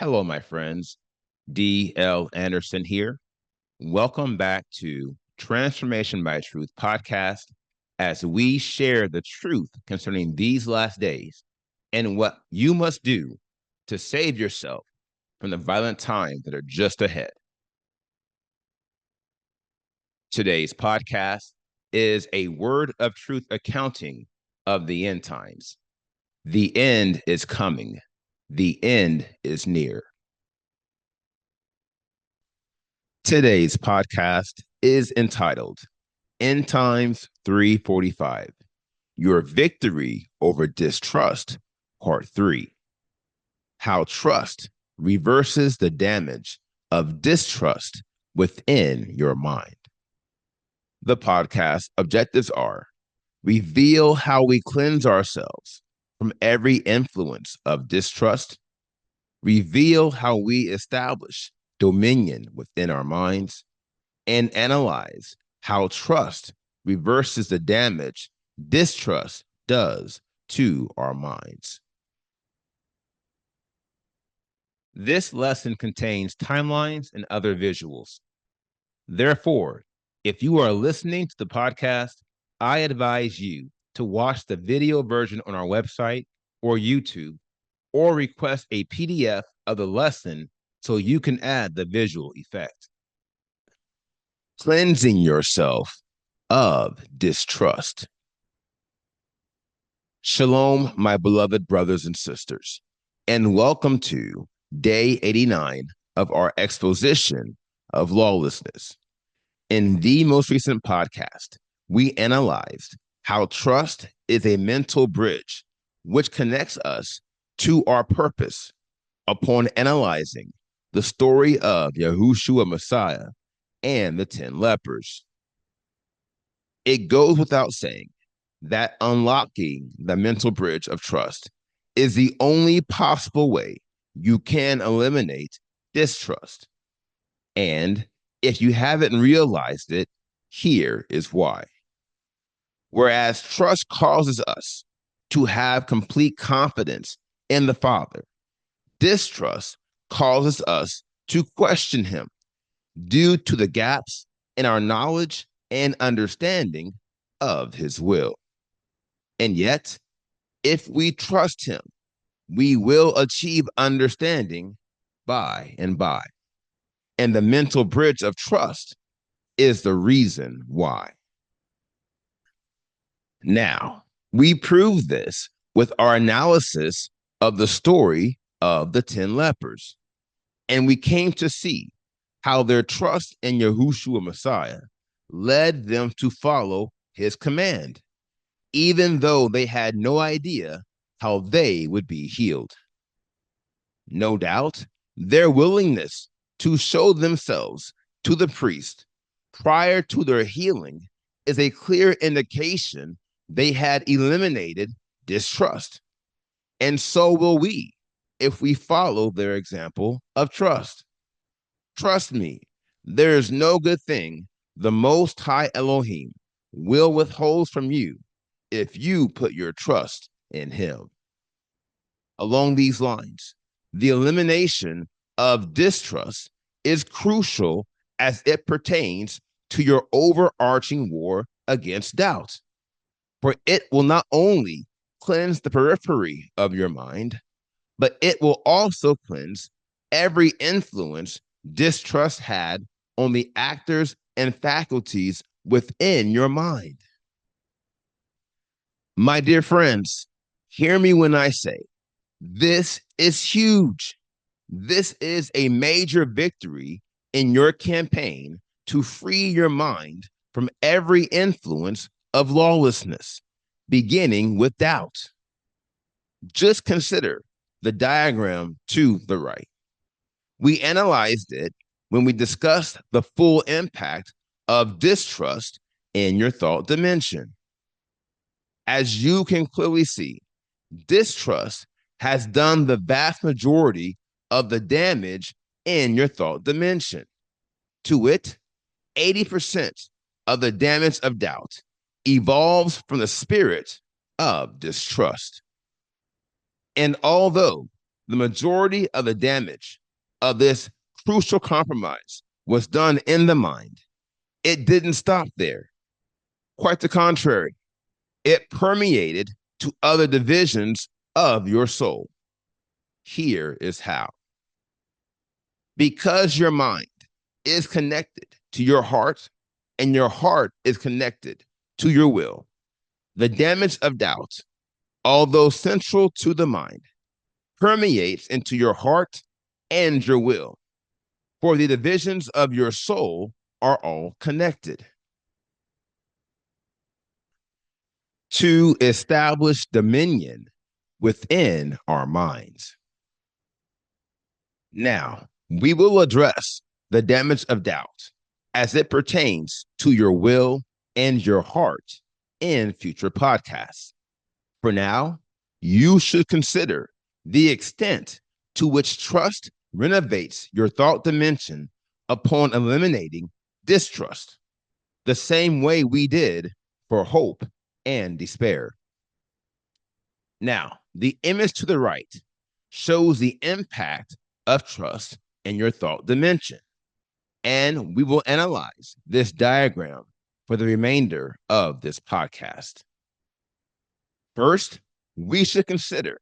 Hello, my friends. D.L. Anderson here. Welcome back to Transformation by Truth podcast as we share the truth concerning these last days and what you must do to save yourself from the violent times that are just ahead. Today's podcast is a word of truth accounting of the end times. The end is coming. The end is near. Today's podcast is entitled End Times 345 Your Victory Over Distrust, Part 3. How Trust Reverses the Damage of Distrust Within Your Mind. The podcast objectives are reveal how we cleanse ourselves from every influence of distrust, reveal how we establish dominion within our minds, and analyze how trust reverses the damage distrust does to our minds. This lesson contains timelines and other visuals. Therefore, if you are listening to the podcast, I advise you to watch the video version on our website or YouTube, or request a PDF of the lesson so you can add the visual effect. Cleansing yourself of distrust. Shalom, my beloved brothers and sisters, and welcome to day 89 of our exposition of lawlessness. In the most recent podcast, we analyzed how trust is a mental bridge which connects us to our purpose upon analyzing the story of Yahushua Messiah and the 10 lepers. It goes without saying that unlocking the mental bridge of trust is the only possible way you can eliminate distrust. And if you haven't realized it, here is why. Whereas trust causes us to have complete confidence in the Father, distrust causes us to question him due to the gaps in our knowledge and understanding of his will. And yet, if we trust him, we will achieve understanding by and by. And the mental bridge of trust is the reason why. Now, we prove this with our analysis of the story of the 10 lepers. And we came to see how their trust in Yahushua Messiah led them to follow his command, even though they had no idea how they would be healed. No doubt, their willingness to show themselves to the priest prior to their healing is a clear indication they had eliminated distrust. And so will we if we follow their example of trust. Trust me, there is no good thing the Most High Elohim will withhold from you if you put your trust in him. Along these lines, the elimination of distrust is crucial as it pertains to your overarching war against doubt, for it will not only cleanse the periphery of your mind, but it will also cleanse every influence distrust had on the actors and faculties within your mind. My dear friends, hear me when I say, this is huge. This is a major victory in your campaign to free your mind from every influence of lawlessness, beginning with doubt. Just consider the diagram to the right. We analyzed it when we discussed the full impact of distrust in your thought dimension. As you can clearly see, distrust has done the vast majority of the damage in your thought dimension. To wit, 80% of the damage of doubt evolves from the spirit of distrust. And although The majority of the damage of this crucial compromise was done in the mind. It didn't stop there. Quite the contrary, it permeated to other divisions of your soul. Here is how. Because your mind is connected to your heart and your heart is connected to your will, the damage of doubt, although central to the mind, permeates into your heart and your will. For the divisions of your soul are all connected. To establish dominion within our minds. Now, we will address the damage of doubt as it pertains to your will and your heart in future podcasts. For now, you should consider the extent to which trust renovates your thought dimension upon eliminating distrust, the same way we did for hope and despair. Now, the image to the right shows the impact of trust in your thought dimension, and we will analyze this diagram for the remainder of this podcast. First, we should consider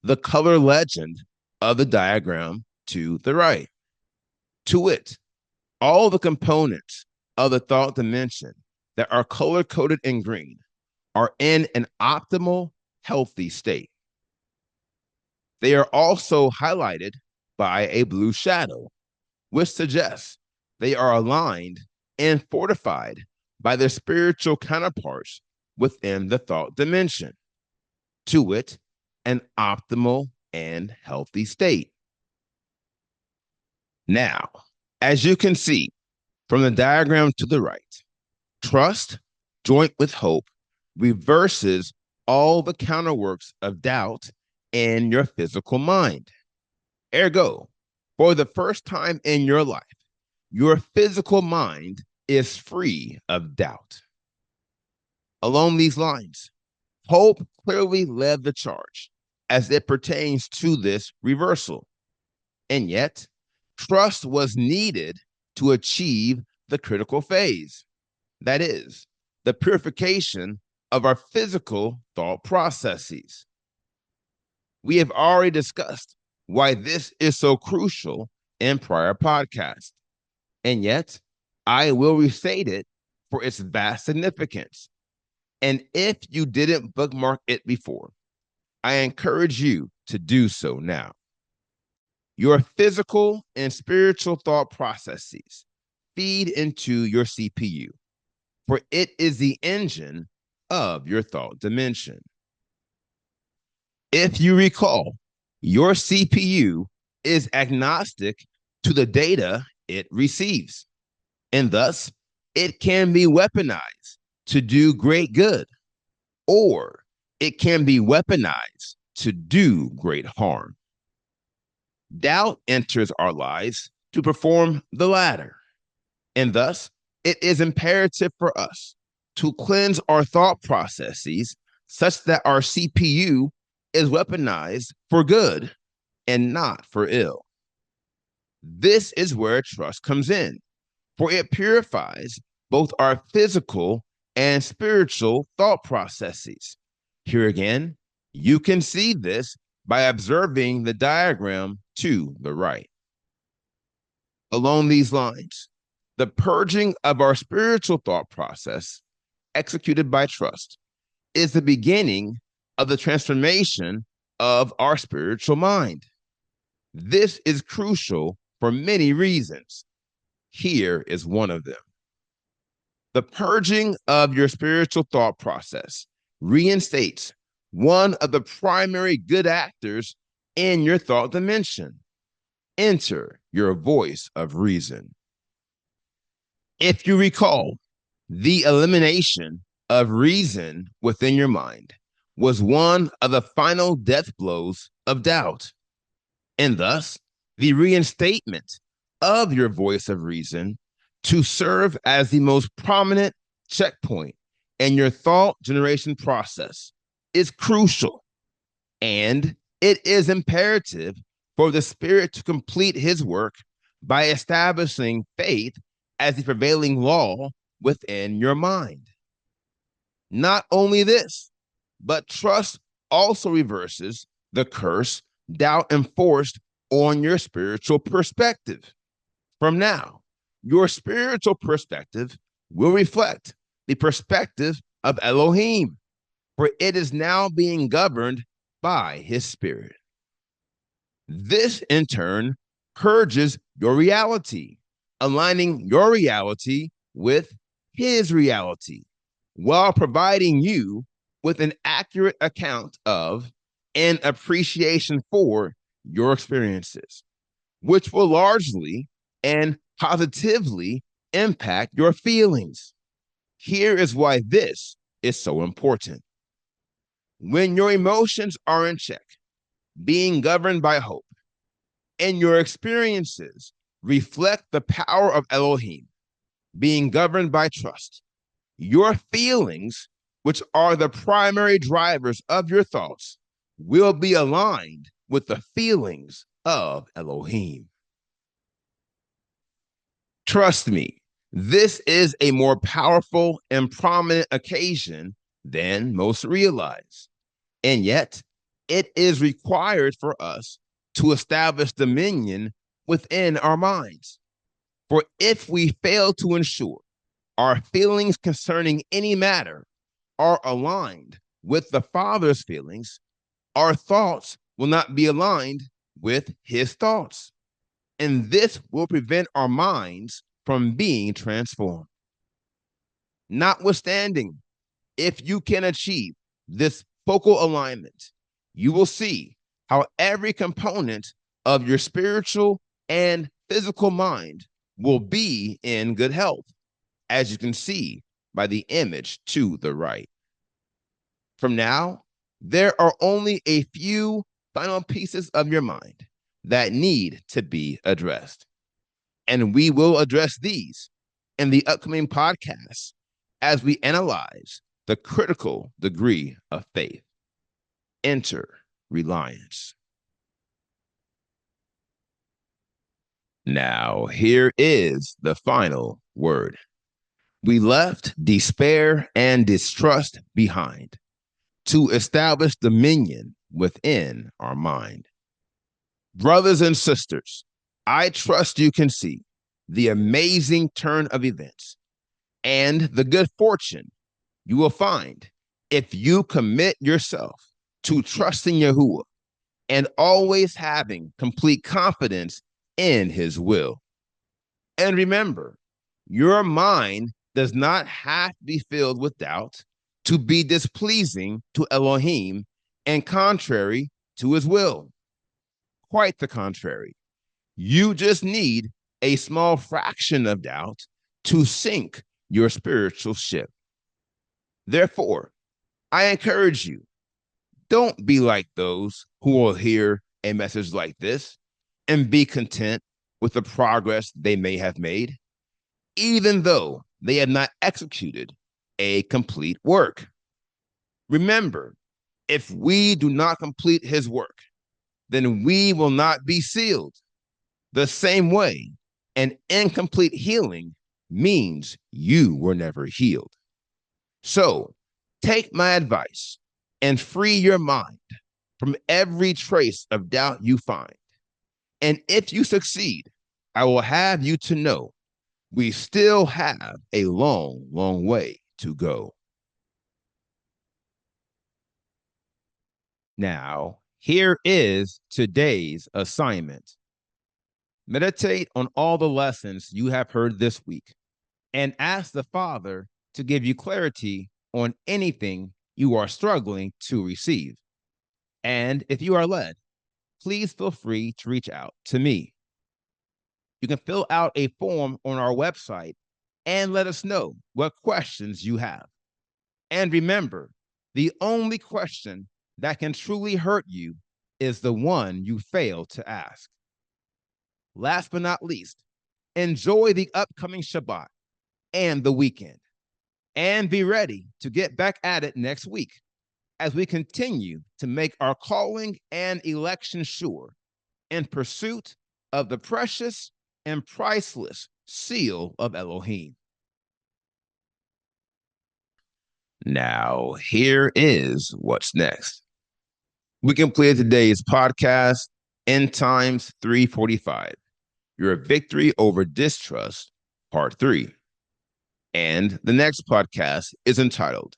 the color legend of the diagram to the right. To wit, all the components of the thought dimension that are color-coded in green are in an optimal, healthy state. They are also highlighted by a blue shadow, which suggests they are aligned and fortified by their spiritual counterparts within the thought dimension. To wit, an optimal and healthy state. Now, as you can see from the diagram to the right, trust, joint with hope, reverses all the counterworks of doubt in your physical mind. Ergo, for the first time in your life, your physical mind is free of doubt. Along these lines, hope clearly led the charge as it pertains to this reversal. And yet, trust was needed to achieve the critical phase. That is, the purification of our physical thought processes. We have already discussed why this is so crucial in prior podcasts. And yet, I will restate it for its vast significance. And if you didn't bookmark it before, I encourage you to do so now. Your physical and spiritual thought processes feed into your CPU, for it is the engine of your thought dimension. If you recall, your CPU is agnostic to the data it receives, and thus it can be weaponized to do great good, or it can be weaponized to do great harm. Doubt enters our lives to perform the latter, and thus it is imperative for us to cleanse our thought processes such that our CPU is weaponized for good and not for ill. This is where trust comes in, for it purifies both our physical and spiritual thought processes. Here again, you can see this by observing the diagram to the right. Along these lines, the purging of our spiritual thought process, executed by trust, is the beginning of the transformation of our spiritual mind. This is crucial for many reasons. Here is one of them. The purging of your spiritual thought process reinstates one of the primary good actors in your thought dimension. Enter your voice of reason. If you recall, the elimination of reason within your mind was one of the final death blows of doubt, and thus the reinstatement of your voice of reason to serve as the most prominent checkpoint in your thought generation process is crucial, and it is imperative for the Spirit to complete his work by establishing faith as the prevailing law within your mind. Not only this, but trust also reverses the curse doubt enforced on your spiritual perspective. From now, your spiritual perspective will reflect the perspective of Elohim, for it is now being governed by his Spirit. This, in turn, purges your reality, aligning your reality with his reality, while providing you with an accurate account of and appreciation for your experiences, which will largely and positively impact your feelings. Here is why this is so important. When your emotions are in check, being governed by hope, and your experiences reflect the power of Elohim, being governed by trust, your feelings, which are the primary drivers of your thoughts, will be aligned with the feelings of Elohim. Trust me, this is a more powerful and prominent occasion than most realize. And yet, it is required for us to establish dominion within our minds. For if we fail to ensure our feelings concerning any matter are aligned with the Father's feelings, our thoughts will not be aligned with his thoughts. And this will prevent our minds from being transformed. Notwithstanding, if you can achieve this focal alignment, you will see how every component of your spiritual and physical mind will be in good health, as you can see by the image to the right. From now, there are only a few final pieces of your mind that need to be addressed. And we will address these in the upcoming podcasts as we analyze the critical degree of faith. Enter reliance. Now, here is the final word. We left despair and distrust behind to establish dominion within our mind. Brothers and sisters, I trust you can see the amazing turn of events and the good fortune you will find if you commit yourself to trusting Yahuwah and always having complete confidence in his will. And remember, your mind does not have to be filled with doubt to be displeasing to Elohim and contrary to his will. Quite the contrary. You just need a small fraction of doubt to sink your spiritual ship. Therefore, I encourage you, don't be like those who will hear a message like this and be content with the progress they may have made, even though they have not executed a complete work. Remember, if we do not complete his work, then we will not be sealed. The same way, an incomplete healing means you were never healed. So, take my advice and free your mind from every trace of doubt you find. And if you succeed, I will have you to know we still have a long, long way to go. Now, here is today's assignment. Meditate on all the lessons you have heard this week and ask the Father to give you clarity on anything you are struggling to receive. And if you are led, please feel free to reach out to me. You can fill out a form on our website and let us know what questions you have. And remember, the only question that can truly hurt you is the one you fail to ask. Last but not least, enjoy the upcoming Shabbat and the weekend, and be ready to get back at it next week as we continue to make our calling and election sure in pursuit of the precious and priceless seal of Elohim. Now, here is what's next. We completed today's podcast, End Times 345, Your Victory Over Distrust, Part 3. And the next podcast is entitled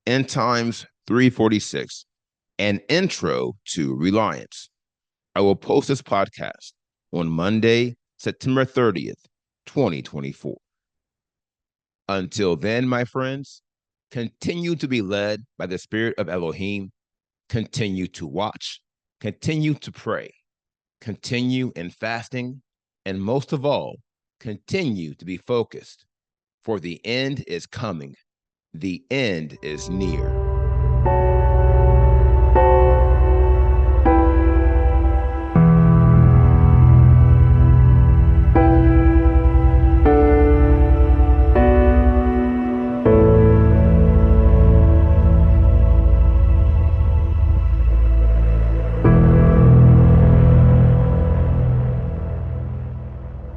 End Times 346, An Intro to Reliance. I will post this podcast on Monday, September 30th, 2024. Until then, my friends, continue to be led by the Spirit of Elohim. Continue to watch, continue to pray, continue in fasting, and most of all, continue to be focused, for the end is coming. The end is near.